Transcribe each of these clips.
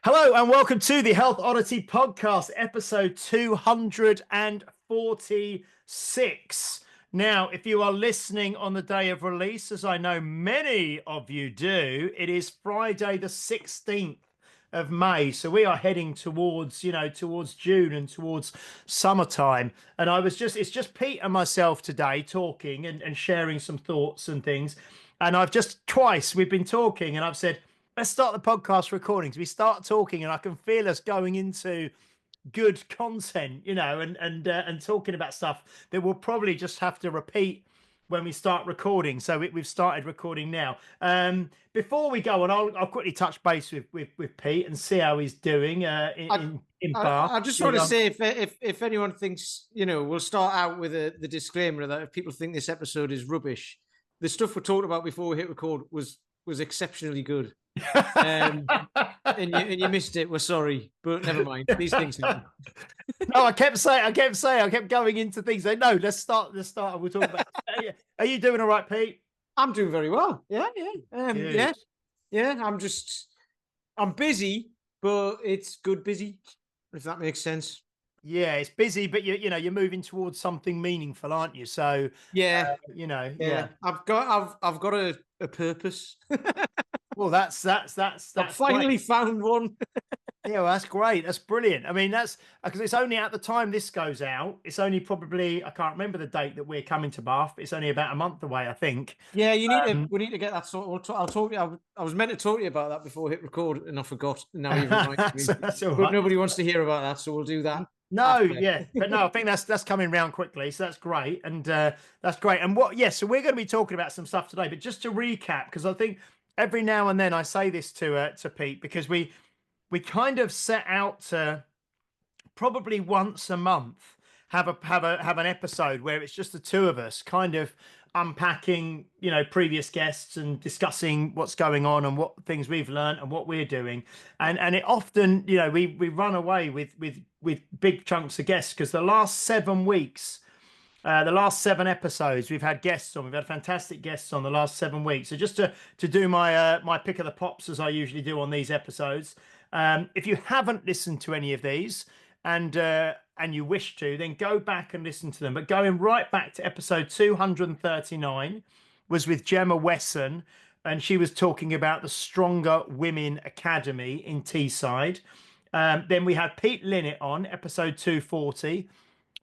Hello and welcome to the Health Oddity Podcast, episode 246. Now, if you are listening on the day of release, as I know many of you do, it is Friday the 16th of May. So we are heading towards June and towards summertime. And it's just Pete and myself today talking and sharing some thoughts and things. And we've been talking and I've said, let's start the podcast recording. So we start talking and I can feel us going into good content, and talking about stuff that we'll probably just have to repeat when we start recording. So we've started recording now. Before we go on, I'll quickly touch base with Pete and see how he's doing I, in Bath. I just want to say if anyone thinks, we'll start out with the disclaimer that if people think this episode is rubbish, the stuff we talked about before we hit record was exceptionally good. And you missed it. We're sorry, but never mind. These things happen. No, I kept going into things. No, let's start. We'll talk about. Are you doing all right, Pete? I'm doing very well. Yeah. I'm busy, but it's good busy, if that makes sense. Yeah, it's busy, but you're moving towards something meaningful, aren't you? So Yeah. yeah. I've got a purpose. Well, that's I've finally great. found one. Yeah, well, that's great. That's brilliant. I mean, that's because it's only at the time this goes out. It's only probably I can't remember the date that we're coming to Bath. It's only about a month away, I think. Yeah, we need to get that sort. I'll talk to you. I was meant to talk to you about that before I hit record, and I forgot. And now you've reminded me. That's all But right. nobody wants to hear about that, so we'll do that. No, after. yeah, but no, I think that's coming round quickly, so that's great, and that's great. And so we're going to be talking about some stuff today, but just to recap, because I think every now and then I say this to Pete because we kind of set out to probably once a month have an episode where it's just the two of us kind of unpacking previous guests and discussing what's going on and what things we've learned and what we're doing, and it often we run away with big chunks of guests because the last 7 weeks, the last 7 episodes, we've had guests on. We've had fantastic guests on the last 7 weeks. So just to do my pick of the pops as I usually do on these episodes. If you haven't listened to any of these and you wish to, then go back and listen to them. But going right back to episode 239 was with Gemma Wesson, and she was talking about the Stronger Women Academy in Teesside. Then we had Pete Linnett on episode 240,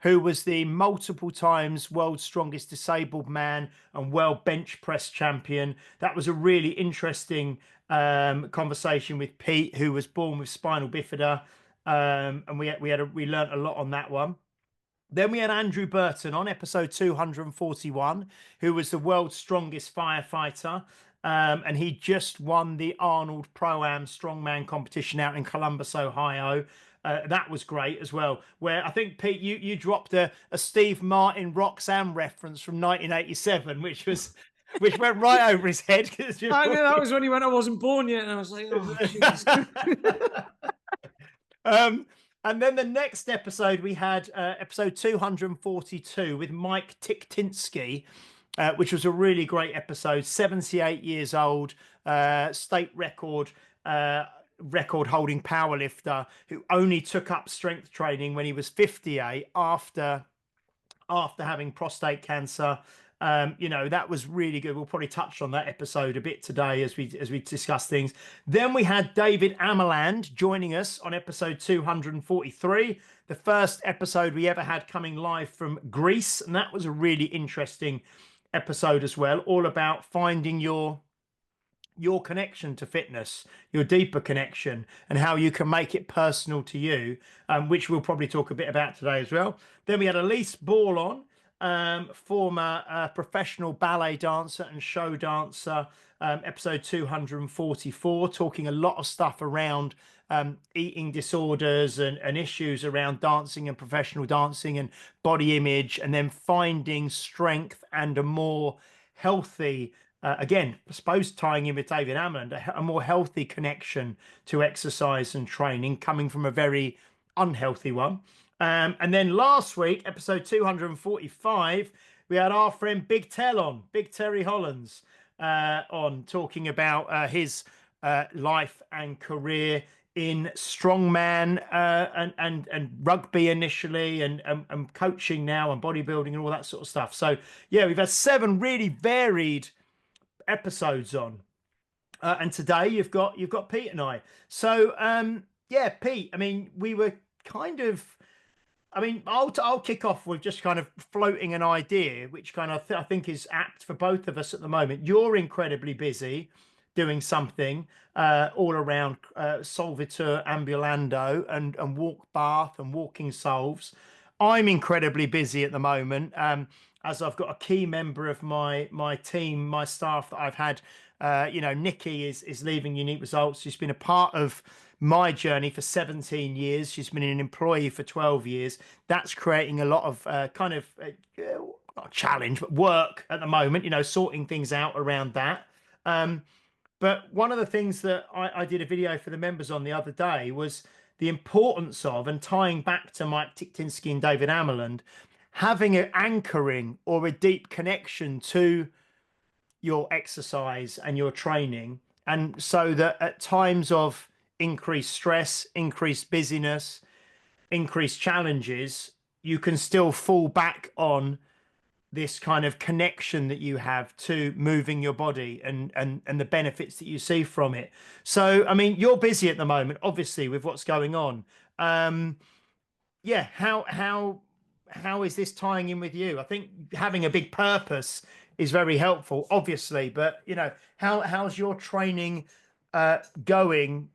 who was the multiple times world's strongest disabled man and world bench press champion. That was a really interesting conversation with Pete, who was born with spinal bifida, and we learned a lot on that one. Then we had Andrew Burton on episode 241, who was the world's strongest firefighter. And he just won the Arnold Pro-Am Strongman competition out in Columbus, Ohio. That was great as well. Where I think, Pete, you dropped a Steve Martin Roxanne reference from 1987, which went right over his head. I know that was when he went. I wasn't born yet, and I was like, oh, jeez. And then the next episode we had episode 242 with Mike Tiktinsky, which was a really great episode. 78 years old, state record holding powerlifter who only took up strength training when he was 58 after having prostate cancer. That was really good. We'll probably touch on that episode a bit today as we discuss things. Then we had David Amaland joining us on episode 243, the first episode we ever had coming live from Greece, and that was a really interesting episode as well, all about finding your connection to fitness, your deeper connection, and how you can make it personal to you, which we'll probably talk a bit about today as well. Then we had Elise Ball on, former professional ballet dancer and show dancer, episode 244, talking a lot of stuff around eating disorders and issues around dancing and professional dancing and body image, and then finding strength and a more healthy, again, I suppose tying in with David Hammond, a more healthy connection to exercise and training coming from a very unhealthy one. And then last week, episode 245, we had our friend Big Terry Hollands on, talking about his life and career in strongman and rugby initially, and coaching now and bodybuilding and all that sort of stuff. So yeah, we've had 7 really varied episodes on. And today you've got Pete and I. So yeah, Pete. I mean, we were kind of. I mean, I'll kick off with just kind of floating an idea, which kind of I think is apt for both of us at the moment. You're incredibly busy doing something all around Solvitur Ambulando and Walk Bath and Walking Solves. I'm incredibly busy at the moment, as I've got a key member of my team, my staff that I've had. Nikki is leaving Unique Results. She's been a part of my journey for 17 years. She's been an employee for 12 years. That's creating a lot of kind of not a challenge, but work at the moment, sorting things out around that. But one of the things that I did a video for the members on the other day was the importance of, and tying back to Mike Tiktinsky and David Amerland, having an anchoring or a deep connection to your exercise and your training. And so that at times of increased stress, increased busyness, increased challenges, you can still fall back on this kind of connection that you have to moving your body and the benefits that you see from it. So I mean, you're busy at the moment, obviously, with what's going on. Yeah, how is this tying in with you? I think having a big purpose is very helpful, obviously, but how's your training going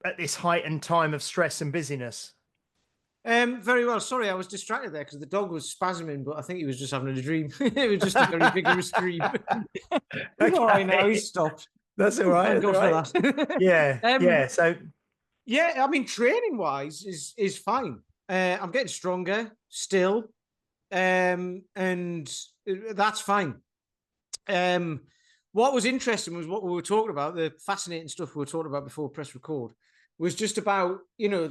at this heightened time of stress and busyness? Very well. Sorry, I was distracted there because the dog was spasming, but I think he was just having a dream. It was just a very vigorous dream. He's all right now. He's stopped. That's all right. Thank God for that. Yeah. So yeah, I mean, training wise is fine. I'm getting stronger still, and that's fine. What was interesting was what we were talking about. The fascinating stuff we were talking about before press record was just about,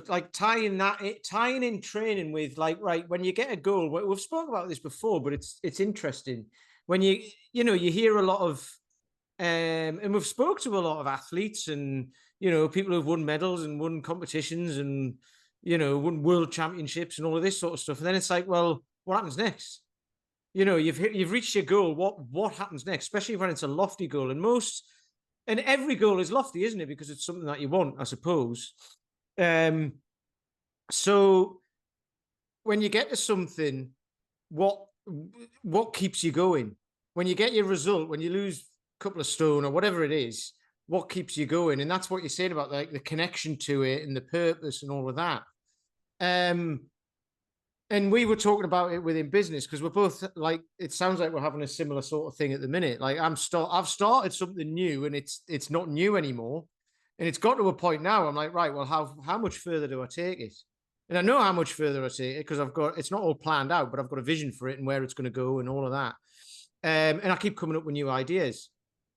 like tying in training with, like, right, when you get a goal. We've spoken about this before, but it's interesting when you hear a lot of and we've spoke to a lot of athletes and people who've won medals and won competitions and won world championships and all of this sort of stuff, and then it's like, well, what happens next? You've reached your goal. What happens next? Especially when it's a lofty goal, and every goal is lofty, isn't it? Because it's something that you want, I suppose. So when you get to something, what keeps you going? When you get your result, when you lose a couple of stone or whatever it is, what keeps you going? And that's what you're saying about, like, the connection to it and the purpose and all of that. And we were talking about it within business because we're both, like, it sounds like we're having a similar sort of thing at the minute. Like, I've started something new, and it's not new anymore. And it's got to a point now, I'm like, right, well, how much further do I take it? And I know how much further I take it because it's not all planned out, but I've got a vision for it and where it's going to go and all of that. And I keep coming up with new ideas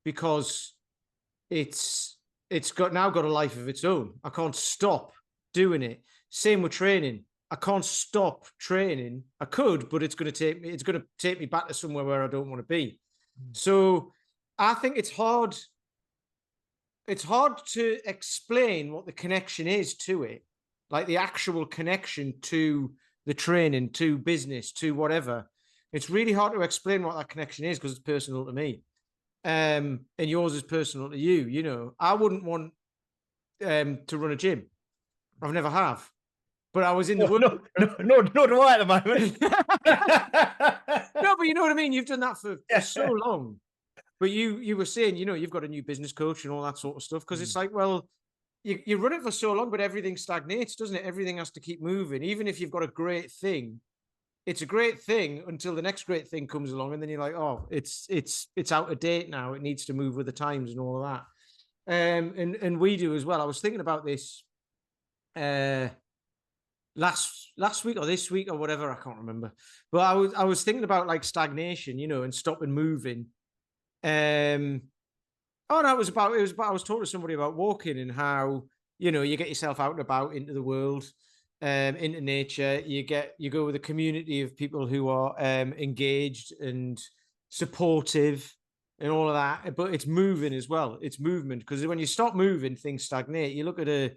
because it's got a life of its own. I can't stop doing it. Same with training. I can't stop training. I could, but it's going to take me back to somewhere where I don't want to be. So I think it's hard to explain what the connection is to it, like the actual connection to the training, to business, to whatever. It's really hard to explain what that connection is because it's personal to me. And yours is personal to you. I wouldn't want to run a gym. I've never have. But I was in the world. Nor do I at the moment. No, but you know what I mean? You've done that for so long. But you were saying, you've got a new business coach and all that sort of stuff. Because it's like, well, you run it for so long, but everything stagnates, doesn't it? Everything has to keep moving. Even if you've got a great thing, it's a great thing until the next great thing comes along. And then you're like, oh, it's out of date now. It needs to move with the times and all of that. And we do as well. I was thinking about this last week or this week or whatever, I can't remember. But I was thinking about, like, stagnation, and stopping moving. Oh no, it was about I was talking to somebody about walking and how, you get yourself out and about into the world, into nature. You go with a community of people who are engaged and supportive and all of that. But it's moving as well. It's movement, because when you stop moving, things stagnate. You look at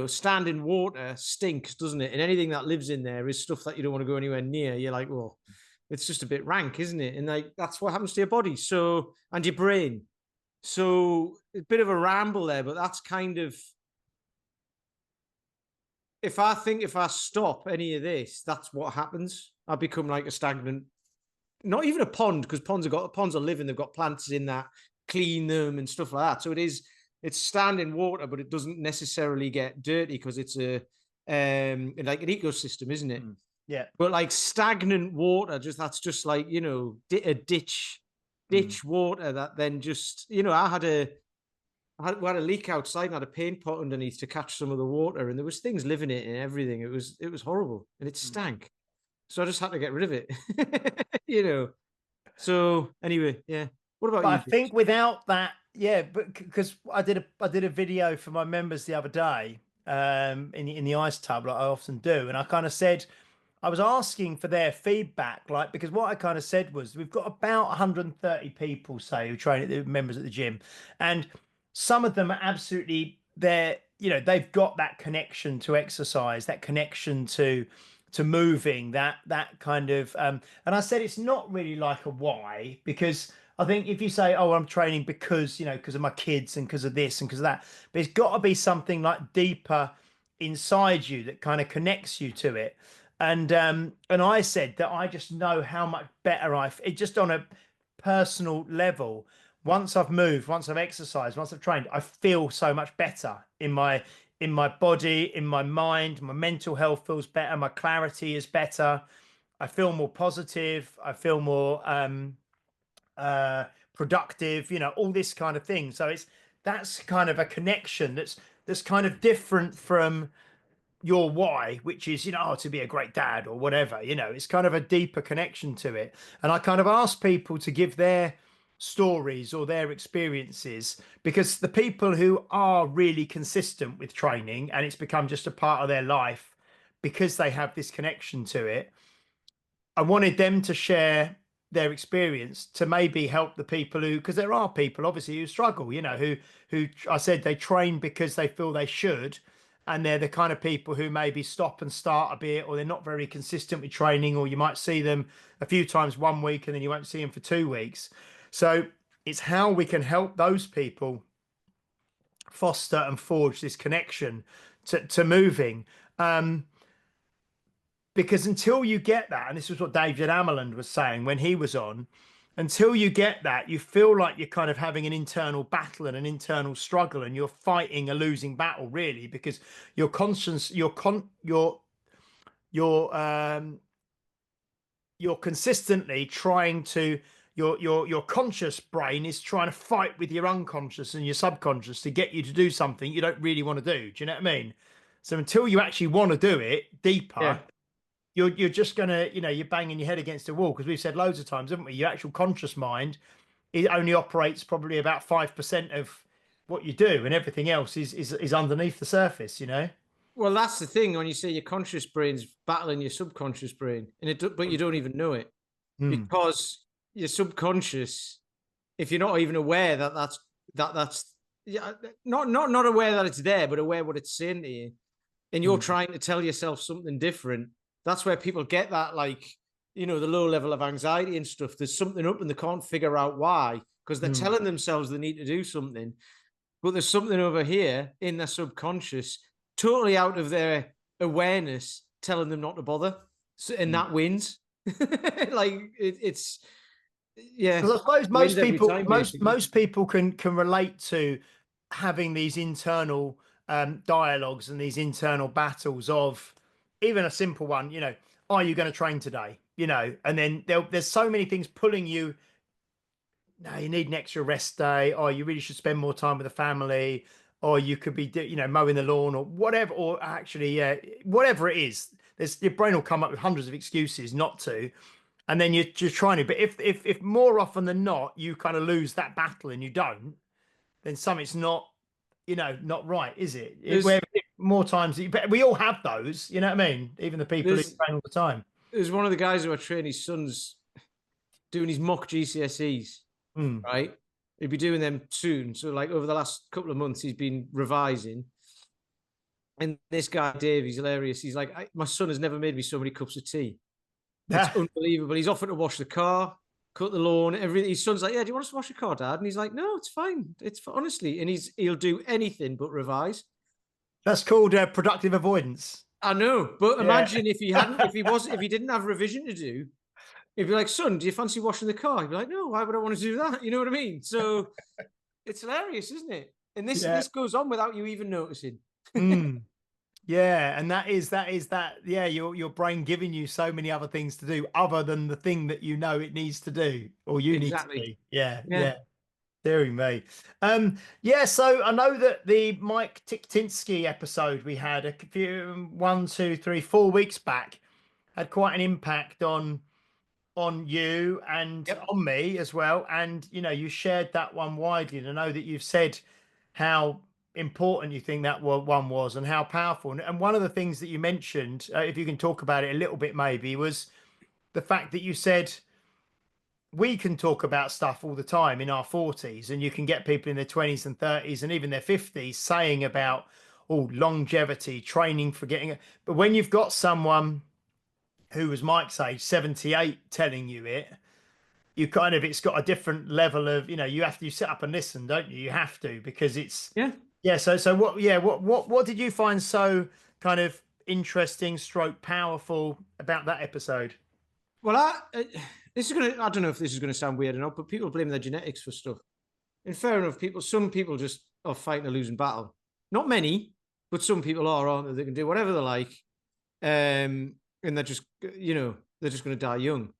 standing water stinks, doesn't it? And anything that lives in there is stuff that you don't want to go anywhere near. You're like, well, it's just a bit rank, isn't it? And like that's what happens to your body. So and your brain. So a bit of a ramble there, but that's kind of if I stop any of this, that's what happens. I become like a stagnant, not even a pond, because ponds are living, they've got plants in that, clean them and stuff like that. So it's standing water, but it doesn't necessarily get dirty because it's like an ecosystem, isn't it? Yeah. But like stagnant water, that's just like, a ditch water that then just, we had a leak outside and had a paint pot underneath to catch some of the water, and there was things living in it and everything. It was horrible, and it stank. So I just had to get rid of it, So anyway, yeah. What about But I you? think without that, yeah, but because I did a video for my members the other day, in the ice tub, like I often do, and I kind of said I was asking for their feedback, like because what I kind of said was we've got about 130 people, say, who train at the members at the gym, and some of them are absolutely there. They've got that connection to exercise, that connection to moving, that kind of. And I said it's not really like a why, because I think if you say, "Oh, I'm training because of my kids and because of this and because of that," but it's got to be something like deeper inside you that kind of connects you to it. And I said that I just know how much better it just on a personal level. Once I've moved, once I've exercised, once I've trained, I feel so much better in my body, in my mind. My mental health feels better. My clarity is better. I feel more positive. I feel more uh, productive. All this kind of thing. So that's kind of a connection that's kind of different from your why, which is, to be a great dad or whatever. It's kind of a deeper connection to it. And I kind of ask people to give their stories or their experiences, because the people who are really consistent with training and it's become just a part of their life because they have this connection to it, I wanted them to share their experience to maybe help the people who, because there are people obviously who struggle, who I said they train because they feel they should, and they're the kind of people who maybe stop and start a bit, or they're not very consistent with training, or you might see them a few times one week and then you won't see them for 2 weeks. So it's how we can help those people foster and forge this connection to moving. Because until you get that, and this is what David Amerland was saying when he was on, until you get that, you feel like you're kind of having an internal battle and an internal struggle, and you're fighting a losing battle, really, because your conscience, you're consistently trying to your conscious brain is trying to fight with your unconscious and your subconscious to get you to do something you don't really want to do. Do you know what I mean? So until you actually want to do it deeper, Yeah. you're just gonna, you're banging your head against a wall, because we've said loads of times, haven't we? Your actual conscious mind, it only operates probably about 5% of what you do, and everything else is underneath the surface. Well, that's the thing when you say your conscious brain's battling your subconscious brain, but you don't even know it Hmm. because your subconscious, if you're not even aware that's yeah, not aware that it's there, but aware what it's saying to you, and you're Hmm. trying to tell yourself something different. That's where people get that, like, the low level of anxiety and stuff. There's something up and they can't figure out why, because they're Hmm. telling themselves they need to do something, but there's something over here in their subconscious, totally out of their awareness, telling them not to bother. So, and Hmm. that wins. Like it's yeah, Because I suppose wins most every people, time most basically. most people can relate to having these internal dialogues and these internal battles of even a simple one. Are you going to train today? And then there's so many things pulling you. No, you need an extra rest day, or you really should spend more time with the family, or you could be, mowing the lawn, or whatever, or actually, yeah, whatever it is. Your brain will come up with hundreds of excuses not to, and then you're just trying to. But if more often than not you kind of lose that battle and you don't, then something's not right, is it? Where There's more times, but we all have those. You know what I mean? Even the people who there's train all the time. there's one of the guys who I train his son's doing his mock GCSEs, Hmm. right? He'll be doing them soon. So like over the last couple of months, he's been revising. And this guy, Dave, he's hilarious. He's like, my son has never made me so many cups of tea. It's unbelievable. He's offered to wash the car, cut the lawn, everything. His son's like, yeah, do you want us to wash the car, Dad? And he's like, no, it's fine. Honestly. And he'll do anything but revise. That's called productive avoidance. I know, but Yeah. imagine if he didn't have revision to do, he'd be like, son, do you fancy washing the car? He'd be like, no, why would I want to do that? You know what I mean? So it's hilarious, isn't it? And this goes on without you even noticing. Yeah, and that is that. Yeah, your brain giving you so many other things to do other than the thing that you know it needs to do or you need to do. Yeah. Deary me. Yeah, so I know that the Mike Tiktinsky episode we had a few 1, 2, 3, 4 weeks back had quite an impact on you and on me as well. And you shared that one widely. And I know that you've said how important you think that one was and how powerful. And one of the things that you mentioned, if you can talk about it a little bit, maybe, was the fact that you said we can talk about stuff all the time in our 40s, and you can get people in their 20s and 30s and even their 50s saying about longevity, training for getting. But when you've got someone who was Mike's age, 78, telling you it, you kind of, it's got a different level of, you sit up and listen, don't you? You have to, because it's So what did you find so kind of interesting stroke powerful about that episode? Well, I don't know if this is gonna sound weird or not, but people blame their genetics for stuff. And fair enough, some people just are fighting a losing battle. Not many, but some people aren't they? They can do whatever they like. And they're just they're just gonna die young.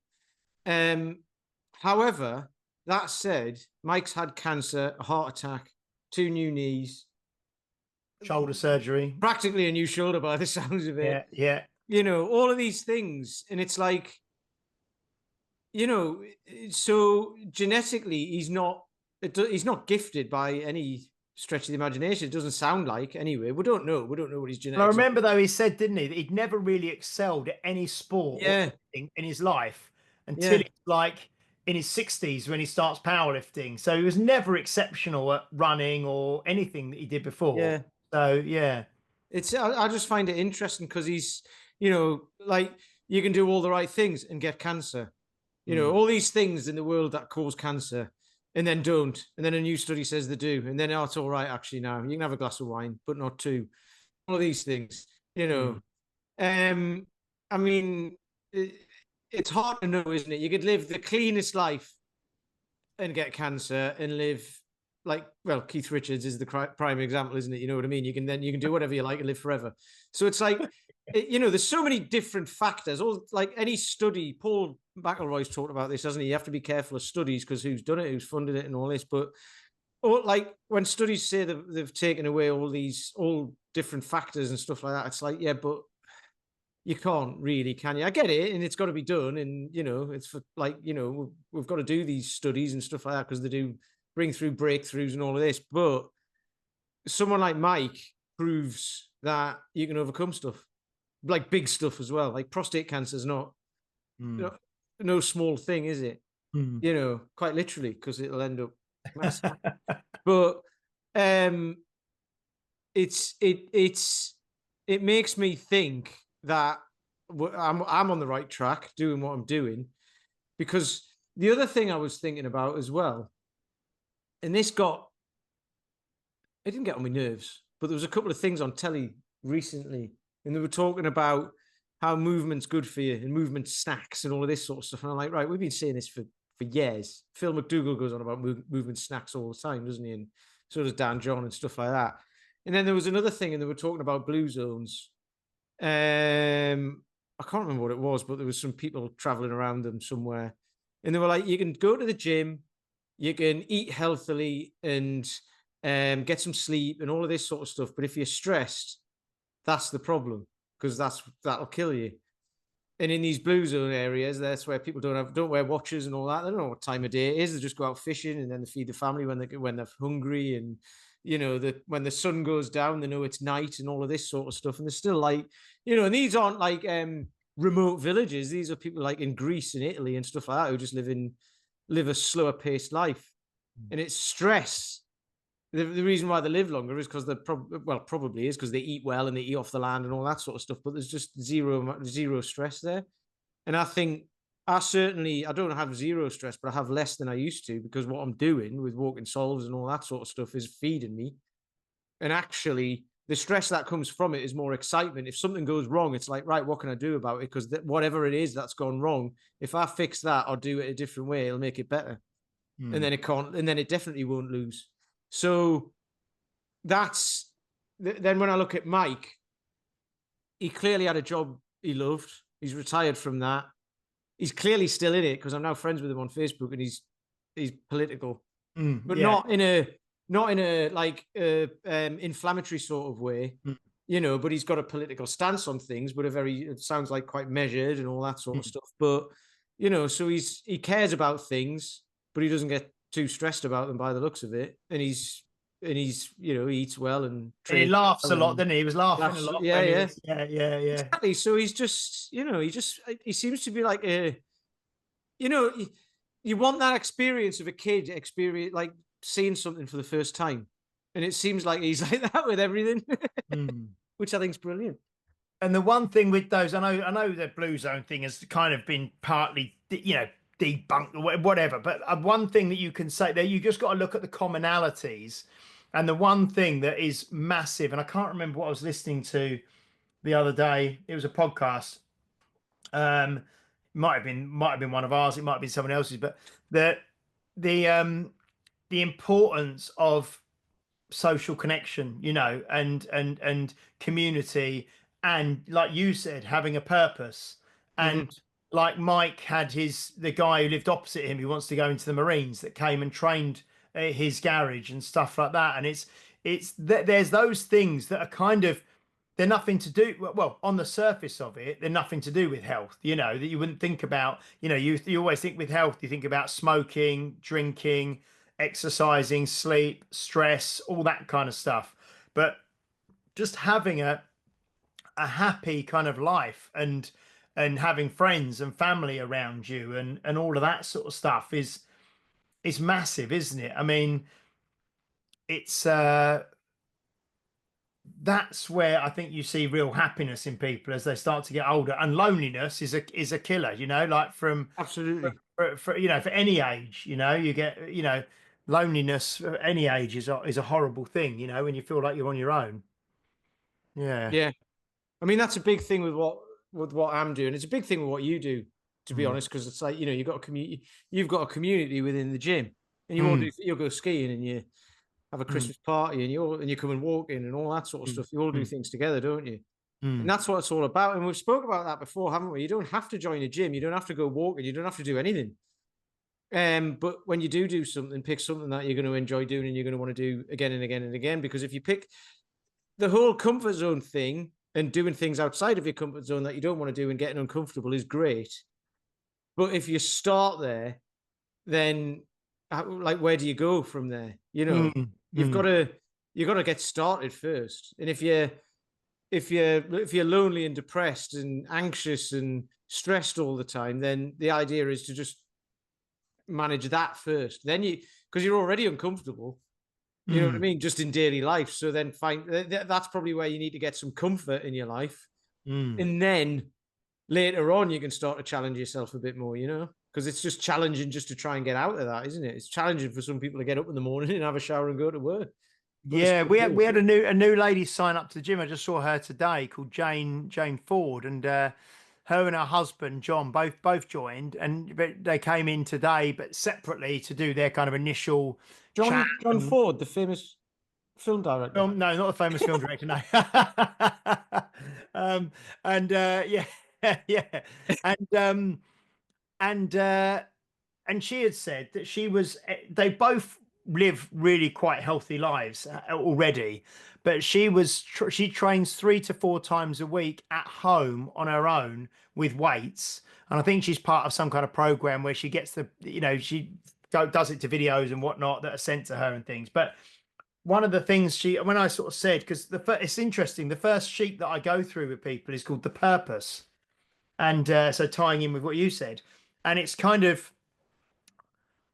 However, that said, Mike's had cancer, a heart attack, 2 new knees, shoulder surgery, practically a new shoulder by the sounds of it. Yeah. All of these things. And it's like, so genetically, he's not gifted by any stretch of the imagination. It doesn't sound like, anyway. We don't know what his genetics. Well, I remember though he said, didn't he, that he'd never really excelled at any sport in his life until he's like in his 60s when he starts powerlifting. So he was never exceptional at running or anything that he did before. Yeah. So yeah, I just find it interesting because he's, like, you can do all the right things and get cancer. All these things in the world that cause cancer and then don't. And then a new study says they do. And then, it's all right, actually, now. You can have a glass of wine, but not 2. All of these things, I mean, it's hard to know, isn't it? You could live the cleanest life and get cancer and live like, well, Keith Richards is the prime example, isn't it? You know what I mean? You can do whatever you like and live forever. So it's like, there's so many different factors. All like any study, Paul McElroy's talked about this, hasn't he? You have to be careful of studies because who's done it, who's funded it, and all this. But like when studies say that they've taken away all different factors and stuff like that, it's like, yeah, but you can't really, can you? I get it, and it's got to be done, and it's for like, we've got to do these studies and stuff like that because they do bring through breakthroughs and all of this. But someone like Mike proves that you can overcome stuff, like big stuff as well. Like prostate cancer is not no small thing, is it? Quite literally, because it'll end up massive. But it makes me think that I'm on the right track doing what I'm doing, because the other thing I was thinking about as well, and it didn't get on my nerves, but there was a couple of things on telly recently, and they were talking about how movement's good for you and movement snacks and all of this sort of stuff. And I'm like, right, we've been saying this for years. Phil McDougall goes on about movement snacks all the time, doesn't he? And so does Dan John and stuff like that. And then there was another thing, and they were talking about blue zones. I can't remember what it was, but there was some people traveling around them somewhere, and they were like, you can go to the gym, you can eat healthily and get some sleep and all of this sort of stuff. But if you're stressed, that's the problem, because that'll kill you. And in these blue zone areas, that's where people don't wear watches and all that. They don't know what time of day it is. They just go out fishing, and then they feed the family when they're hungry. And when the sun goes down, they know it's night and all of this sort of stuff. And they're still like, and these aren't like remote villages. These are people like in Greece and Italy and stuff like that who just live a slower paced life. And it's stress the reason why they live longer is because probably is because they eat well and they eat off the land and all that sort of stuff. But there's just zero stress there. And I think I don't have zero stress, but I have less than I used to because what I'm doing with walking solves and all that sort of stuff is feeding me. And actually, the stress that comes from it is more excitement. If something goes wrong, it's like, right, what can I do about it? Because whatever it is that's gone wrong, if I fix that or do it a different way, it'll make it better. And Mm. then it can't, and then it definitely won't lose. So that's then when I look at Mike, he clearly had a job he loved. He's retired from that. He's clearly still in it because I'm now friends with him on Facebook, and he's political, but Yeah. not in a like inflammatory sort of way, Mm. But he's got a political stance on things, but it sounds like quite measured and all that sort of Mm. stuff. But so he cares about things, but he doesn't get too stressed about them by the looks of it, and he's he eats well and And he trains laughs a well lot, and doesn't he? He was laughing a laughs. lot Yeah, when he yeah, was. Yeah, yeah, yeah. exactly. So he's just he seems to be like a you know, you want that experience of a kid experience, like seeing something for the first time. And it seems like he's like that with everything, Mm. which I think is brilliant. And the one thing with those, I know the blue zone thing has kind of been partly, debunked or whatever. But one thing that you can say there, you just got to look at the commonalities. And the one thing that is massive, and I can't remember what I was listening to the other day. It was a podcast. Um, might have been one of ours. It might have been someone else's. But the the um the importance of social connection, and community, and like you said, having a purpose. And Mm-hmm. like Mike had the guy who lived opposite him who wants to go into the Marines, that came and trained at his garage and stuff like that. And there's those things that are kind of, they're nothing to do, well, on the surface of it, they're nothing to do with health, that you wouldn't think about. You always think with health, you think about smoking, drinking, exercising, sleep, stress, all that kind of stuff. But just having a happy kind of life, and having friends and family around you, and all of that sort of stuff is massive, isn't it? I mean, it's that's where I think you see real happiness in people as they start to get older. And loneliness is a killer, like Absolutely. for any age, you get, loneliness at any age is a horrible thing, when you feel like you're on your own. Yeah. Yeah. I mean, that's a big thing with what I'm doing. It's a big thing with what you do, to be Mm. honest, because it's like, you've got a community within the gym, and Mm. you'll go skiing and you have a Mm. Christmas party and you come and walk in and all that sort of Mm. stuff. You all do Mm. things together, don't you? And Mm. that's what it's all about. And we've spoke about that before, haven't we? You don't have to join a gym. You don't have to go walking. You don't have to do anything. But when you do something, pick something that you're going to enjoy doing and you're going to want to do again and again and again. Because if you pick the whole comfort zone thing and doing things outside of your comfort zone that you don't want to do and getting uncomfortable is great. But if you start there, then like where do you go from there? Mm. You've got Mm. to get started first. And if you're lonely and depressed and anxious and stressed all the time, then the idea is to just manage that first. Then because you're already uncomfortable, you know what I Mm. mean, just in daily life. So then that's probably where you need to get some comfort in your life, Mm. and then later on you can start to challenge yourself a bit more. Because it's just challenging just to try and get out of that, isn't it? It's challenging for some people to get up in the morning and have a shower and go to work. But it's Yeah, still good. we had a new lady sign up to the gym. I just saw her today, called Jane Ford, and her and her husband John both joined, and but they came in today, but separately, to do their kind of initial chat. John And Ford, the famous film director. no, not the famous film director, no. um, and yeah, yeah, and and uh, and she had said that they both live really quite healthy lives already, but she trains 3 to 4 times a week at home on her own with weights. And I think she's part of some kind of program where she gets she does it to videos and whatnot that are sent to her and things. But one of the things when I sort of said, because it's interesting, the first sheet that I go through with people is called the purpose. And so tying in with what you said, and it's kind of,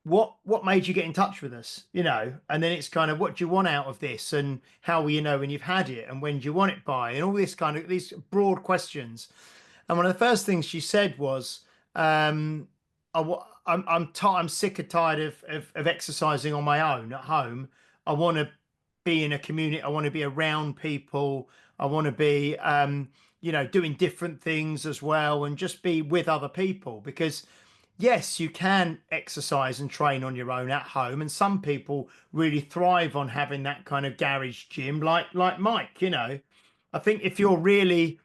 what made you get in touch with us, and then it's kind of, what do you want out of this, and how will you know when you've had it, and when do you want it by, and all this kind of, these broad questions. And one of the first things she said was, I'm sick and tired of exercising on my own at home. I want to be in a community. I want to be around people. I want to be, doing different things as well, and just be with other people. Because yes, you can exercise and train on your own at home, and some people really thrive on having that kind of garage gym, like Mike. I think if you're really,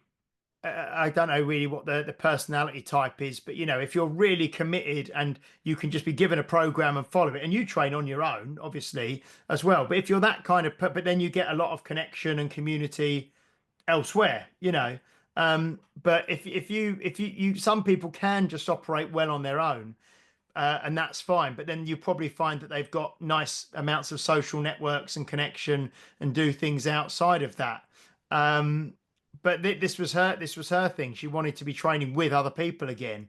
I don't know really what the personality type is, but if you're really committed and you can just be given a program and follow it, and you train on your own, obviously as well. But if you're that kind of, but then you get a lot of connection and community elsewhere. But if you some people can just operate well on their own, and that's fine. But then you probably find that they've got nice amounts of social networks and connection, and do things outside of that. Um, but this was her thing. She wanted to be training with other people again.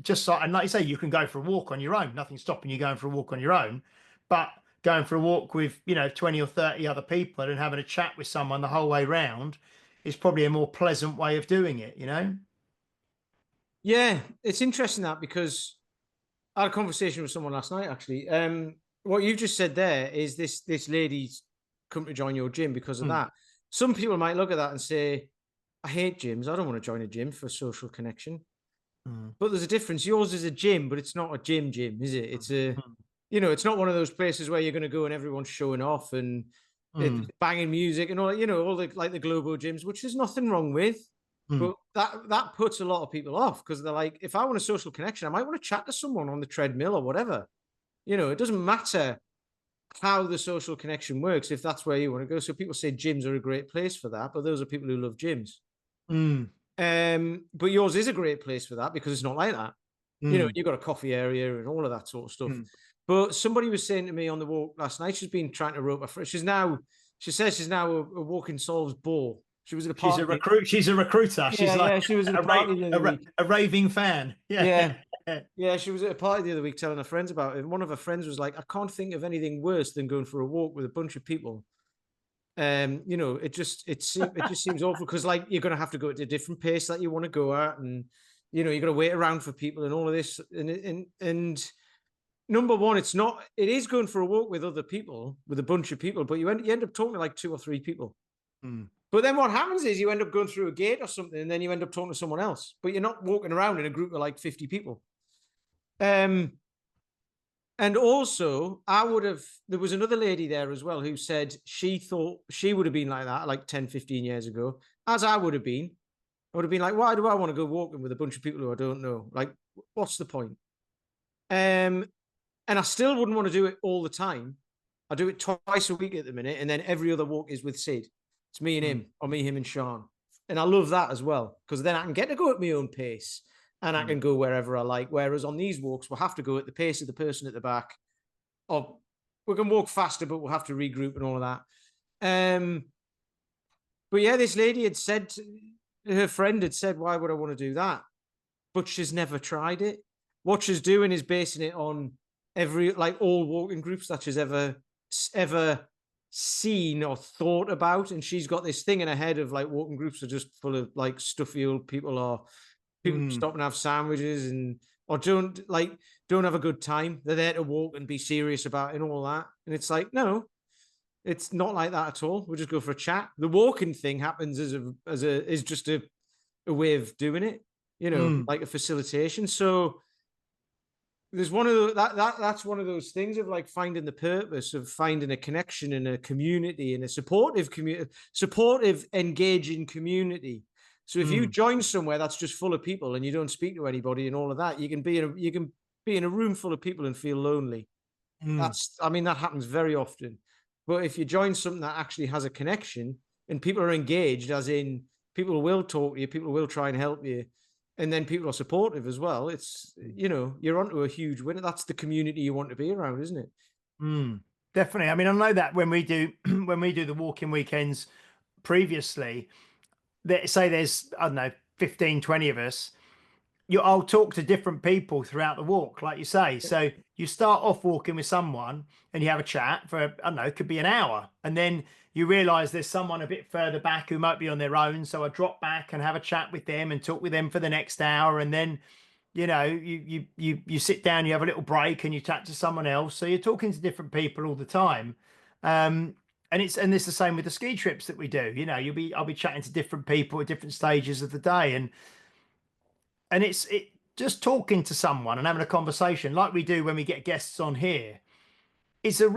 Just so, and like you say, you can go for a walk on your own. Nothing's stopping you going for a walk on your own. But going for a walk with 20 or 30 other people and having a chat with someone the whole way round is probably a more pleasant way of doing it. Yeah, it's interesting that because I had a conversation with someone last night actually. What you've just said there is this lady's come to join your gym because of Mm, that. Some people might look at that and say, I hate gyms. I don't want to join a gym for social connection. mm, But there's a difference. Yours is a gym, but it's not a gym, is it? It's a, mm, it's not one of those places where you're going to go and everyone's showing off and it's mm, banging music and all that, all the like the Globo gyms, which there's nothing wrong with. mm, But that puts a lot of people off because they're like, if I want a social connection, I might want to chat to someone on the treadmill or whatever. It doesn't matter how the social connection works if that's where you want to go. So people say gyms are a great place for that, but those are people who love gyms. mm, But yours is a great place for that because it's not like that. mm, You've got a coffee area and all of that sort of stuff. mm. But somebody was saying to me on the walk last night, she's been trying to rope her. She says she's now a walking Saul's ball. She was at a She's a party. recruit. She's a recruiter. She's Yeah, like yeah. She was at a a ra- party the a, other ra- week. a raving fan. Yeah. Yeah, yeah. She was at a party the other week telling her friends about it. And one of her friends was like, I can't think of anything worse than going for a walk with a bunch of people. It just seems awful because like you're gonna have to go at a different pace that you want to go at, and you're gonna wait around for people and all of this. And number one, it is going for a walk with other people, with a bunch of people, but you end up talking to like two or three people. Mm, But then what happens is you end up going through a gate or something, and then you end up talking to someone else. But you're not walking around in a group of like 50 people. Um, and also, there was another lady there as well who said she thought she would have been like that like 10, 15 years ago, as I would have been. I would have been like, why do I want to go walking with a bunch of people who I don't know? Like, what's the point? Um, and I still wouldn't want to do it all the time. I do it twice a week at the minute, and then every other walk is with Sid. It's me and mm, him, or me, him, and Sean. And I love that as well, because then I can get to go at my own pace and I mm, can go wherever I like. Whereas on these walks, we'll have to go at the pace of the person at the back. Or we can walk faster, but we'll have to regroup and all of that. But yeah, this lady had said, her friend had said, why would I want to do that? But she's never tried it. What she's doing is basing it on all walking groups that she's ever seen or thought about. And she's got this thing in her head of like walking groups are just full of like stuffy old people or people mm, stop and have sandwiches or don't have a good time. They're there to walk and be serious about it and all that. And it's like, no, it's not like that at all. We'll just go for a chat. The walking thing happens is just a way of doing it, mm, like a facilitation. So there's one of that's one of those things of like finding the purpose of finding a connection in a community and a supportive, engaging community. So if you mm, join somewhere that's just full of people and you don't speak to anybody and all of that, you can be in a room full of people and feel lonely. mm, That happens very often. But if you join something that actually has a connection and people are engaged, as in people will talk to you, people will try and help you, and then people are supportive as well, you're onto a huge winner. That's the community you want to be around, isn't it? mm. Definitely. I mean, I know that when we do when we do the walking weekends previously, say there's, I don't know, 15, 20 of us. I'll talk to different people throughout the walk, like you say. So you start off walking with someone and you have a chat for, I don't know, it could be an hour. And then you realize there's someone a bit further back who might be on their own. So I drop back and have a chat with them and talk with them for the next hour. And then, you sit down, you have a little break and you chat to someone else. So you're talking to different people all the time. Um, and it's the same with the ski trips that we do. I'll be chatting to different people at different stages of the day. And it just talking to someone and having a conversation like we do when we get guests on here. It's a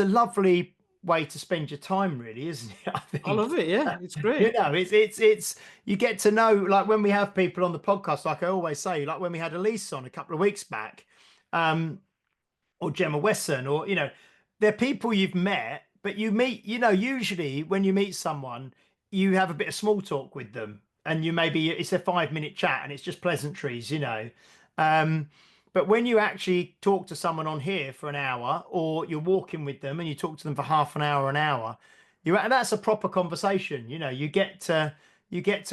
lovely way to spend your time, really, isn't it? I I think love it. Yeah, it's great. it's you get to know, like when we have people on the podcast, like I always say, like when we had Elise on a couple of weeks back, um, or Gemma Wesson, or they're people you've met, but you meet, usually when you meet someone, you have a bit of small talk with them, and it's a 5 minute chat, and it's just pleasantries. Um, but when you actually talk to someone on here for an hour, or you're walking with them and you talk to them for half an hour, and that's a proper conversation. You get to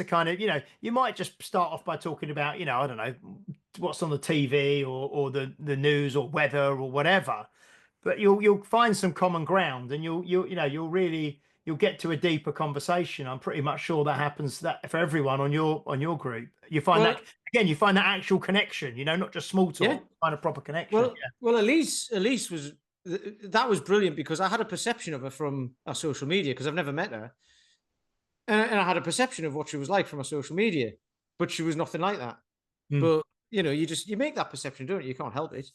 kind of, you might just start off by talking about, I don't know, what's on the TV, or the news or weather or whatever. But you'll find some common ground, and you'll get to a deeper conversation. I'm pretty much sure that happens that for everyone on your group. You find that Well, again, you find that actual connection, not just small yeah. talk, find a proper connection. Well, Elise was that was brilliant because I had a perception of her from our social media because I've never met her, and I had a perception of what she was like from our social media, but she was nothing like that. Yeah. But you make that perception, don't you? You can't help it.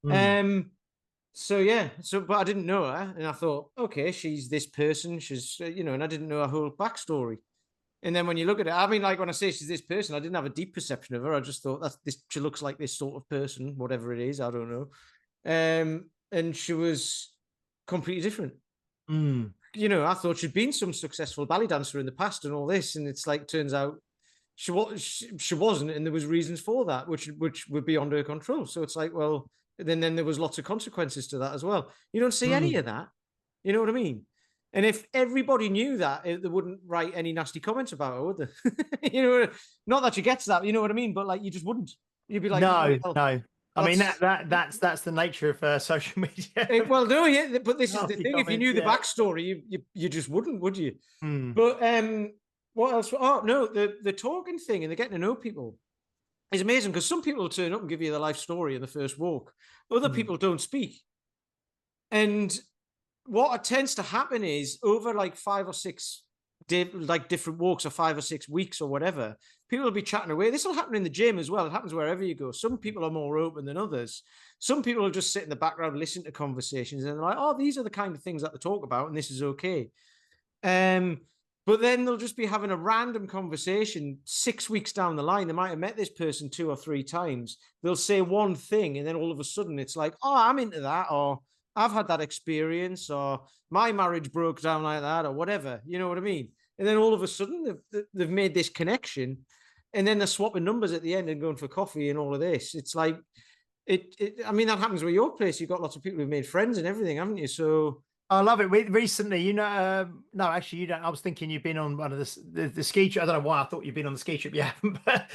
Mm, Um, so yeah, but I didn't know her, and I thought, okay, she's this person. She's and I didn't know her whole backstory. And then when you look at it, I mean, like when I say she's this person, I didn't have a deep perception of her. I just thought that's this. She looks like this sort of person, whatever it is. I don't know. And she was completely different. mm, I thought she'd been some successful ballet dancer in the past and all this, and it's like turns out she wasn't, and there was reasons for that, which were beyond her control. So it's like, well, then there was lots of consequences to that as well. You don't see any mm. of that. You know what I mean? And if everybody knew that, they wouldn't write any nasty comments about her, would they? Not that you get to that, you know what I mean? But like, you just wouldn't. You'd be like, No, well, no. I mean that's that's the nature of social media. well, no, yeah. But this is the Nasty thing: if you comments, knew the yeah. backstory, you just wouldn't, would you? Mm, But what else? Oh no, the talking thing and the getting to know people is amazing because some people will turn up and give you their life story in the first walk. Other mm, people don't speak. And what tends to happen is over like 5 or 6 like different walks or 5 or 6 weeks or whatever, people will be chatting away. This will happen in the gym as well. It happens wherever you go. Some people are more open than others. Some people will just sit in the background, listen to conversations, and they're like, oh, these are the kind of things that they talk about, and this is okay. Um, but then they'll just be having a random conversation 6 weeks down the line. They might have met this person 2 or 3 times. They'll say one thing, and then all of a sudden it's like, oh, I'm into that, or I've had that experience, or my marriage broke down like that, or whatever. You know what I mean? And then all of a sudden they've made this connection, and then they're swapping numbers at the end and going for coffee and all of this. It's like I mean, that happens with your place. You've got lots of people who've made friends and everything, haven't you? So I love it. Recently, no, actually, you don't. I was thinking you've been on one of the ski trip. I don't know why I thought you'd been on the ski trip. You haven't, but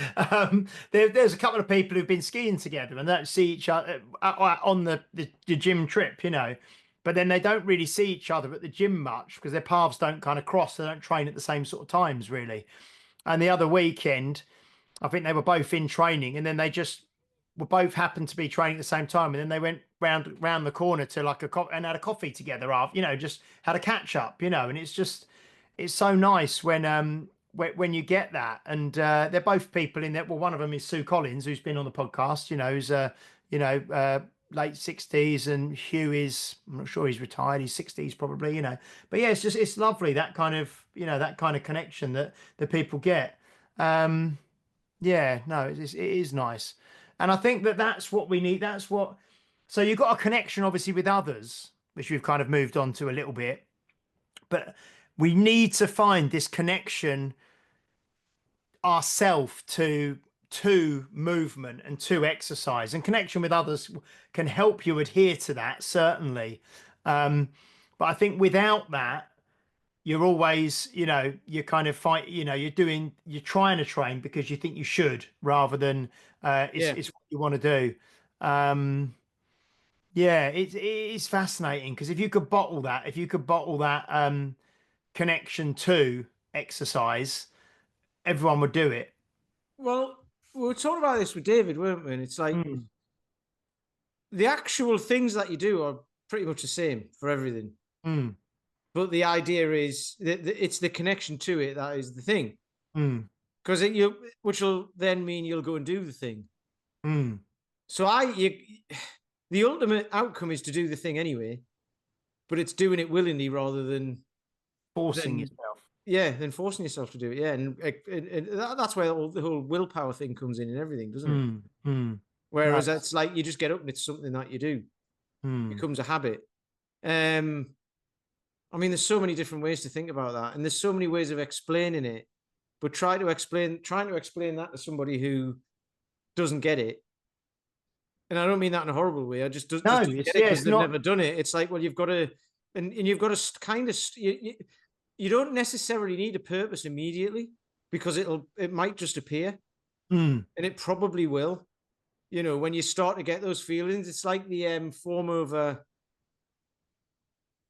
there's a couple of people who've been skiing together and that see each other on the gym trip, but then they don't really see each other at the gym much because their paths don't kind of cross. They don't train at the same sort of times, really. And the other weekend, I think they were both in training, and then they just were both happened to be training at the same time, and then they went round the corner to like and had a coffee together after, just had a catch up, and it's so nice when you get that, and they're both people in there. Well, one of them is Sue Collins, who's been on the podcast, who's late 60s, and Hugh is, I'm not sure he's retired, he's 60s probably, but yeah, it's lovely that kind of that kind of connection that people get. Yeah, no, it is nice. And I think that's what we need. So you've got a connection obviously with others, which we've kind of moved on to a little bit, but we need to find this connection ourself to movement and to exercise, and connection with others can help you adhere to that, certainly. But I think without that, you're always, you're kind of you're trying to train because you think you should rather than Yeah. it's what you want to do. Um, yeah, it is fascinating because if you could bottle that connection to exercise, everyone would do it. Well, we were talking about this with David, weren't we? And it's like Mm, the actual things that you do are pretty much the same for everything. mm, But the idea is that it's the connection to it that is the thing. mm, Because you, which will then mean you'll go and do the thing. mm. So the ultimate outcome is to do the thing anyway, but it's doing it willingly rather Forcing than yourself. yeah, than forcing yourself to do it. Yeah, and that's where the whole willpower thing comes in and everything, doesn't it? Mm, mm. No, Whereas it's like you just get up and it's something that you do. It mm. becomes a habit. Um, I mean, there's so many different ways to think about that, and there's so many ways of explaining it. But trying to explain that to somebody who doesn't get it, and I don't mean that in a horrible way. I just No, doesn't get it because it's they've not. never done it. It's like, well, you've got to, and you've got to kind of, you don't necessarily need a purpose immediately because it might just appear, Mm. and it probably will. You know, when you start to get those feelings, it's like the form over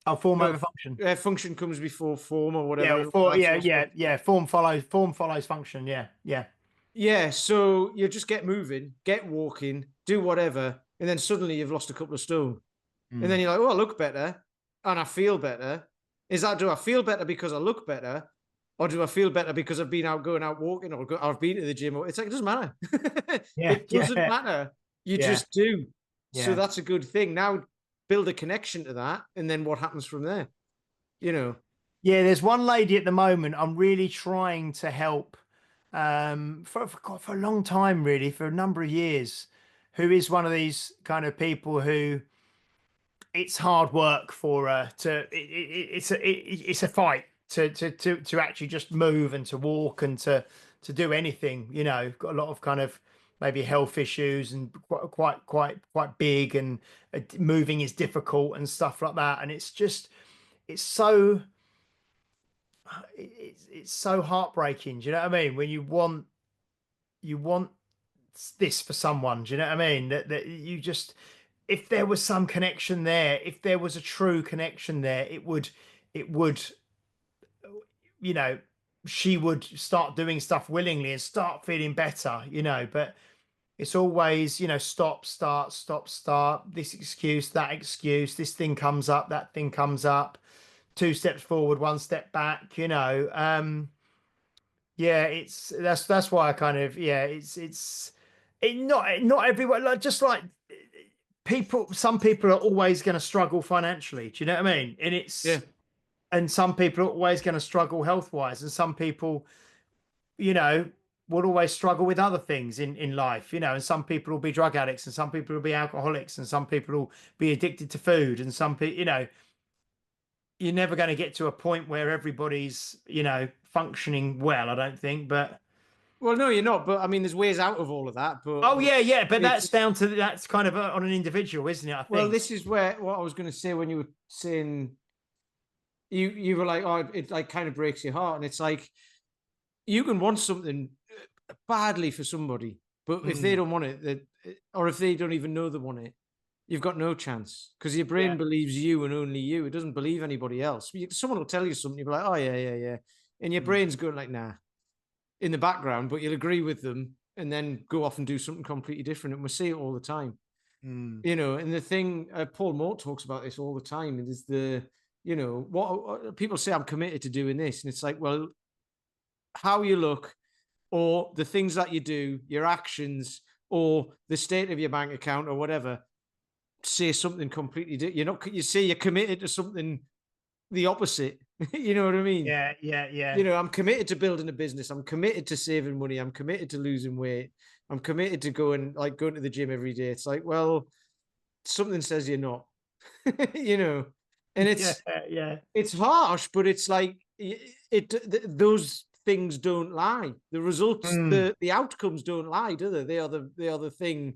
Oh, form no over function. function comes before form or Yeah, whatever for that yeah, philosophy. yeah. Form follows function. Yeah, yeah. Yeah, so you just get moving, get walking, do whatever, and then suddenly you've lost a couple of stone. And then Mm. you're like, oh, I look better and I feel better. Do I feel better because I look better? Or do I feel better because I've been out going out walking or I've been to the gym? It's like, it doesn't matter. Yeah, It doesn't yeah, matter. You yeah, just do. So yeah. that's a good thing. Now build a connection to that. And then what happens from there? You know, Yeah, there's one lady at the moment I'm really trying to help for a long time, really, for a number of years, who is one of these kind of people who it's hard work for it's a fight to actually just move and to walk and to do anything. Got a lot of kind of maybe health issues and quite big, and moving is difficult and stuff like that. And it's just it's so it's so heartbreaking. Do you know what I mean? When you want this for someone, do you know what I mean? That you just, if there was some connection there, if there was a true connection there, it would, you know, she would start doing stuff willingly and start feeling better. But it's always, stop, start, this excuse, that excuse, this thing comes up, that thing comes up, two steps forward, one step back. Yeah, that's why I kind of, yeah, not everyone, like, just like some people are always going to struggle financially. Do you know what I mean? yeah. And some people are always going to struggle health wise, and some people, you know will always struggle with other things in life. And some people will be drug addicts, and some people will be alcoholics, and some people will be addicted to food, and some people, you're never going to get to a point where everybody's, functioning well, I don't think. But Well, no, you're not. But I mean, there's ways out of all of that. oh yeah, yeah, but It's that's kind of on an individual, isn't it? I well, think. this is where what I was going to say when you were saying you were like, oh, it like kind of breaks your heart, and it's like you can want something badly for somebody, but if they Mm, don't want it, or if they don't even know they want it, you've got no chance because your yeah. brain believes you and only you. It doesn't believe anybody else. Someone will tell you something, you'll be like, oh yeah, yeah, yeah, and your Mm, brain's going like, nah, in the background, but you'll agree with them and then go off and do something completely different. And we see it all the time. mm, And the thing Paul Mort talks about this all the time is what people say, I'm committed to doing this, and it's like, well, how you look or the things that you do, your actions or the state of your bank account or whatever say something completely different. You say you're committed to something the opposite. You know what I mean? yeah, yeah, yeah, I'm committed to building a business. I'm committed to saving money. I'm committed to losing weight. I'm committed to going to the gym every day. It's like, well, something says you're not, you know, and yeah, yeah. it's harsh, but it's like those things don't lie. The results, Mm, the outcomes don't lie, do they? They are the thing.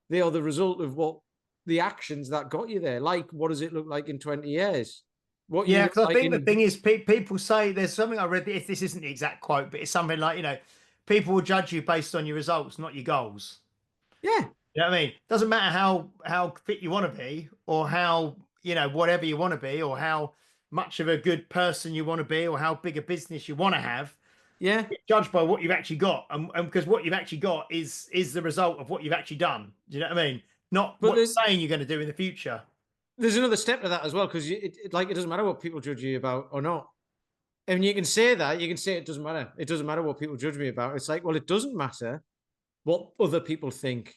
They are the result of what the actions that got you there. Like, what does it look like in 20 years? what you Yeah, look because I like think the in. thing is, people say there's something I read. If this isn't the exact quote, but it's something like, people will judge you based on your results, not your goals. Yeah, You know what I mean? Doesn't matter how fit you want to be, or how whatever you want to be, or how much of a good person you want to be, or how big a business you want to have. yeah. It's judged by what you've actually got, and because what you've actually got is the result of what you've actually done. Do you know what I mean? Not But what you're saying you're going to do in the future. there's another step to that as well, because like it doesn't matter what people judge you about or not. And you can say that, you can say it doesn't matter. It doesn't matter what people judge me about. It's like, well, it doesn't matter what other people think.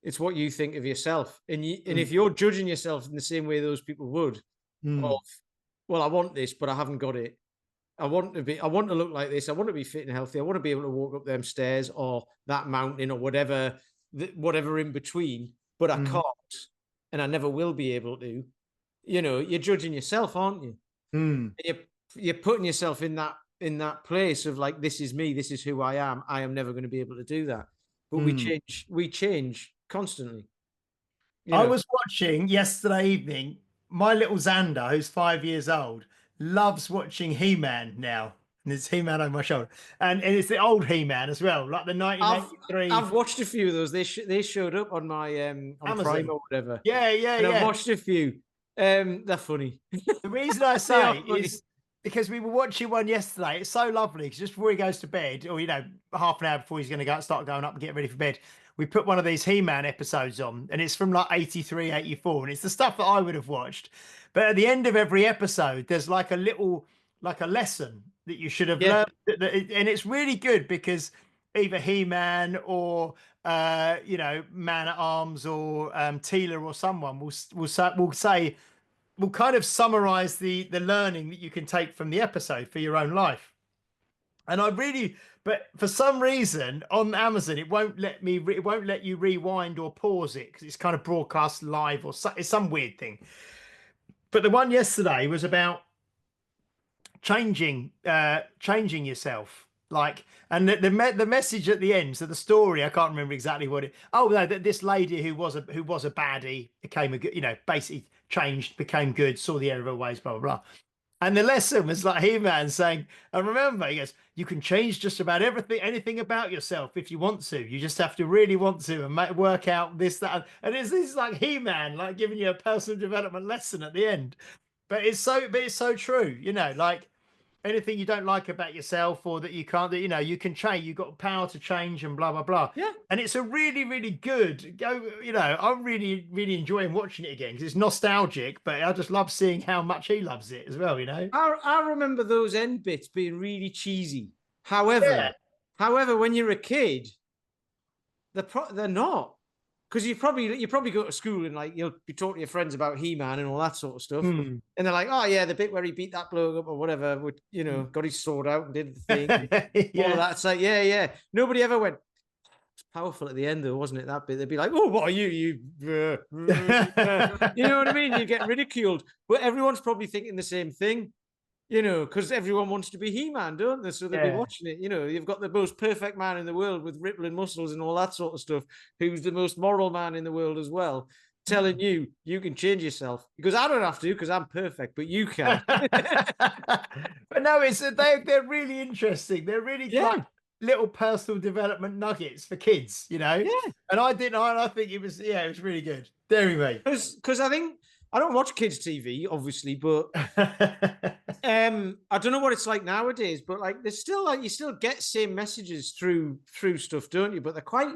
It's what you think of yourself. And Mm, if you're judging yourself in the same way those people would, of, mm, well, I want this, but I haven't got it. I want to look like this. I want to be fit and healthy. I want to be able to walk up them stairs or that mountain or whatever in between, but I mm, can't. And I never will be able to. You're judging yourself, aren't you? mm, You're putting yourself in that place of like, this is me, this is who I am. I am never going to be able to do that. But mm. we change constantly. You I know, was watching yesterday evening. My little Xander, who's 5 years old, loves watching He-Man now. And there's He-Man on my shoulder. And it's the old He-Man as well, like the I've 1983 I've watched a few of those. They showed up on my on Prime Amazon. or whatever, Yeah, yeah, and I've yeah. watched a few. They're funny. The reason I They say are funny. is because we were watching one yesterday. It's so lovely because just before he goes to bed, or half an hour before he's going to start going up and get ready for bed, we put one of these He-Man episodes on, and it's from like 83, 84, and it's the stuff that I would have watched. But at the end of every episode, there's like a little, like a lesson that you should have Yeah, learned, and it's really good because either He-Man or Man at Arms or Teela or someone will say will kind of summarize the learning that you can take from the episode for your own life. And I really, but for some reason on Amazon, it won't let you rewind or pause it because it's kind of broadcast live it's some weird thing. But the one yesterday was about changing yourself. Like, and the message at the end, so the story, I can't remember exactly what it. Oh no, that this lady who was a baddie became a good, basically changed, became good, saw the error of her ways, blah blah blah. And the lesson was like He-Man saying, and remember, he goes, you can change just about everything, anything about yourself if you want to. You just have to really want to and work out this, that. And it's this like He-Man, like giving you a personal development lesson at the end. But it's so true, like anything you don't like about yourself or that you can't, that you can change, you've got power to change and blah blah blah. yeah. And it's a really really good go. I'm really really enjoying watching it again because it's nostalgic, but I just love seeing how much he loves it as well. I remember those end bits being really cheesy. Yeah. However, when you're a kid, they're not, because you probably go to school and like you'll be talking to your friends about He-Man and all that sort of stuff, Hmm. and they're like, oh yeah, the bit where he beat that bloke up or whatever, with got his sword out and did the thing, and all of Yeah. that. It's like, yeah, yeah. Nobody ever went, it's powerful at the end though, wasn't it? That bit, they'd be like, oh, what are you know what I mean? You get ridiculed, but everyone's probably thinking the same thing. Because everyone wants to be He-Man, don't they? So they'll be Yeah. watching it. You've got the most perfect man in the world with rippling muscles and all that sort of stuff, who's the most moral man in the world as well, telling you can change yourself. Because I don't have to, because I'm perfect, but you can. But no, they're really interesting. They're really like Yeah, little personal development nuggets for kids. yeah. And I didn't. I think it was really good. Dairy me. Because I think I don't watch kids' TV, obviously, but I don't know what it's like nowadays. But like, there's still like you still get same messages through stuff, don't you? But they're quite,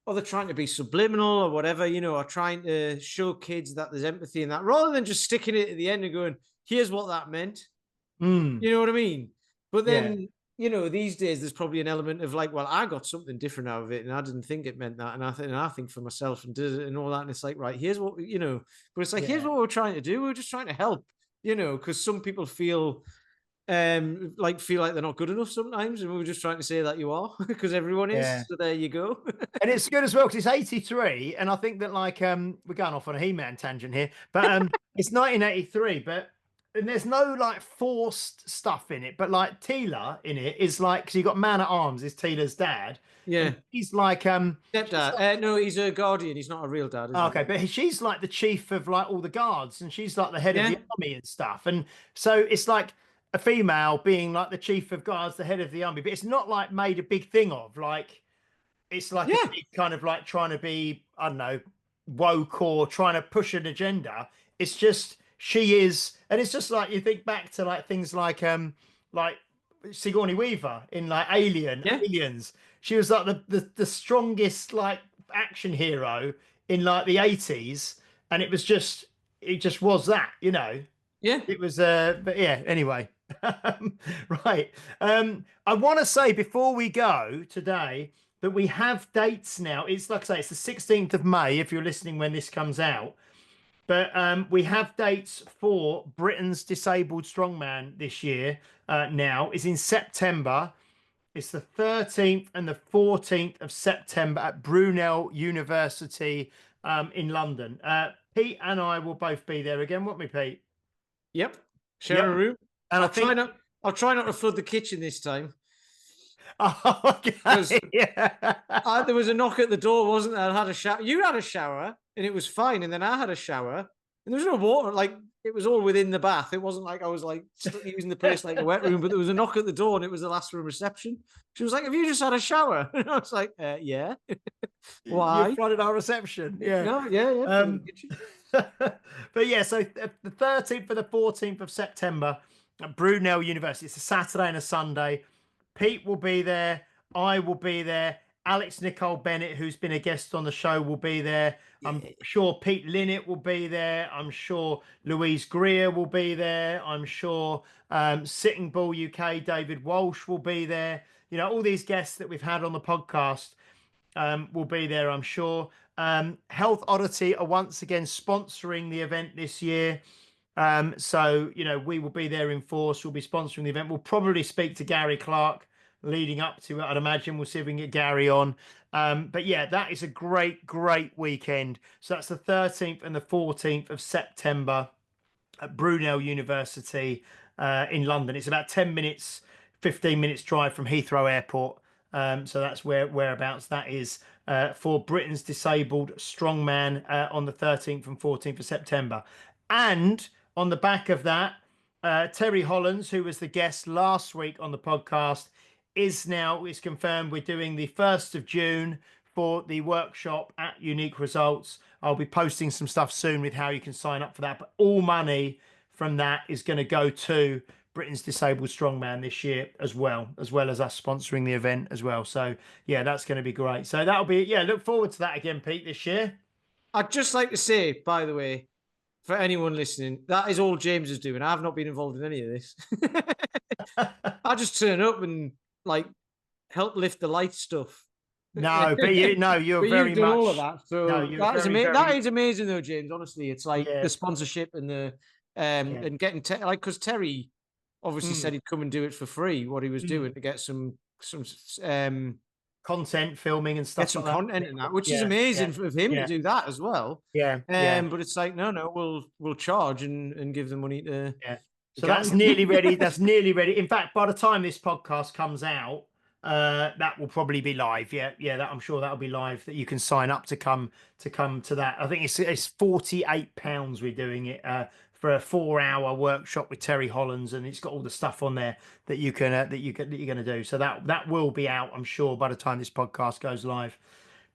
or they're trying to be subliminal or whatever, or trying to show kids that there's empathy in that, rather than just sticking it at the end and going, here's what that meant. Mm, You know what I mean? But yeah, then, these days there's probably an element of like, well, I got something different out of it, and I didn't think it meant that, and I think for myself and did it and all that, and it's like, right, here's what but it's like, here's yeah, what we're trying to do. We're just trying to help, because some people feel like they're not good enough sometimes, and we were just trying to say that you are, because everyone yeah. is. So there you go. And it's good as well because it's 83, and I think that like we're going off on a He-Man tangent here, but it's 1983, but and there's no like forced stuff in it, but like Tila in it is like, because you got Man at Arms is Tila's dad, and Yeah. he's like she's Stepdad. No, he's a guardian. He's not a real dad, is he? okay, but she's like the chief of like all the guards, and she's like the head of Yeah. the army and stuff. And so it's like a female being like the chief of guards, the head of the army, but it's not like made a big thing of. Like it's like a Yeah. big kind of like trying to be, I don't know, woke or trying to push an agenda. It's just she is, and it's just like you think back to like things like Sigourney Weaver in like Yeah. Aliens. She was like the strongest like action hero in like the 80s, and it just was that, you know. Yeah. It was but yeah, anyway. Right. I want to say before we go today that we have dates now. It's like I say, it's the 16th of May if you're listening when this comes out. But we have dates for Britain's Disabled Strongman this year now. It's in September. It's the 13th and the 14th of September at Brunel University in London. Pete and I will both be there again, won't we, Pete? Yep. Share a Yep. room. And I I'll try think, not. I'll try not to flood the kitchen this time oh, because okay. Yeah. there was a knock at the door, wasn't there? I had a shower. You had a shower, and it was fine. And then I had a shower, and there was no water. Like it was all within the bath. It wasn't like I was like using the place like a wet room. But there was a knock at the door, and it was the last room reception. She was like, "Have you just had a shower?" And I was like, "Yeah." You Why? flooded our reception. Yeah. No, yeah, for the Um, kitchen. but yeah, so the 13th for the 14th of September at Brunel University. It's a Saturday and a Sunday. Pete will be there. I will be there. Alex Nicole Bennett, who's been a guest on the show, will be there. I'm Yeah. sure Pete Linnett will be there. I'm sure Louise Greer will be there. I'm sure Sitting Bull UK, David Walsh will be there. You know, all these guests that we've had on the podcast will be there, I'm sure. Health Oddity are once again sponsoring the event this year. So, you know, we will be there in force. We'll be sponsoring the event. We'll probably speak to Gary Clark leading up to it. I'd imagine we'll see if we can get Gary on. But yeah, that is a great, great weekend. So that's the 13th and the 14th of September at Brunel University in London. It's about 10 minutes, 15 minutes drive from Heathrow Airport. So that's whereabouts that is for Britain's Disabled Strongman on the 13th and 14th of September. And on the back of that, Terry Hollands, who was the guest last week on the podcast, is confirmed we're doing the 1st of June for the workshop at Unique Results. I'll be posting some stuff soon with how you can sign up for that. But all money from that is going to go to Britain's Disabled Strongman this year as well as us sponsoring the event as well. So yeah, that's going to be great. So that'll be, yeah, look forward to that again, Pete, this year. I'd just like to say, by the way, for anyone listening, that is all James is doing. I've not been involved in any of this. I just turn up and like help lift the light stuff. No, but you're But very you've done all of much, that, no, so you're that is very, amazing. That very, is amazing, though, James. Honestly, it's like yeah, the sponsorship and the yeah. and getting like because Terry obviously Mm, said he'd come and do it for free. What he was mm. doing to get some Content filming and get stuff some like that. content in that, which is Yeah, yeah, amazing of him to yeah, do that as well. yeah, yeah. But it's like no, we'll charge and give the money to Yeah. the So that's gang. nearly ready. That's nearly ready. In fact, by the time this podcast comes out, that will probably be live. Yeah, yeah. That I'm sure that'll be live. That you can sign up to come to that. I think it's £48 we're doing it for a 4-hour workshop with Terry Hollands, and it's got all the stuff on there that you can that you're going to do. So that will be out, I'm sure, by the time this podcast goes live.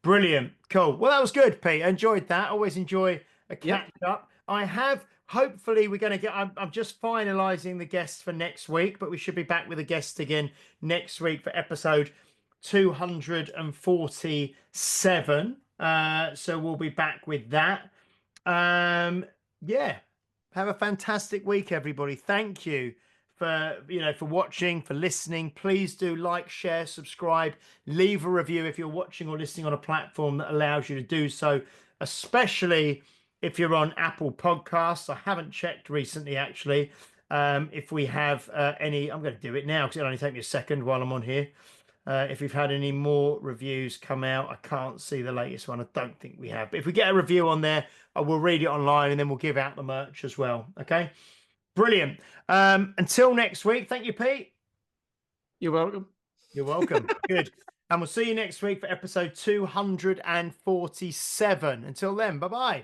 Brilliant. Cool. Well, that was good, Pete. I enjoyed that. Always enjoy a Yep. catch up. I have, hopefully, we're going to get, I'm just finalizing the guests for next week, but we should be back with a guest again next week for episode 247. So we'll be back with that. Yeah. Have a fantastic week, everybody. Thank you for watching, for listening. Please do like, share, subscribe, leave a review if you're watching or listening on a platform that allows you to do so, especially if you're on Apple Podcasts. I haven't checked recently, actually. If we have any, I'm going to do it now because it'll only take me a second while I'm on here. If we've had any more reviews come out, I can't see the latest one. I don't think we have. But if we get a review on there, I will read it online and then we'll give out the merch as well. Okay. Brilliant. Until next week, thank you, Pete. You're welcome. You're welcome. Good. And we'll see you next week for episode 247. Until then, bye-bye.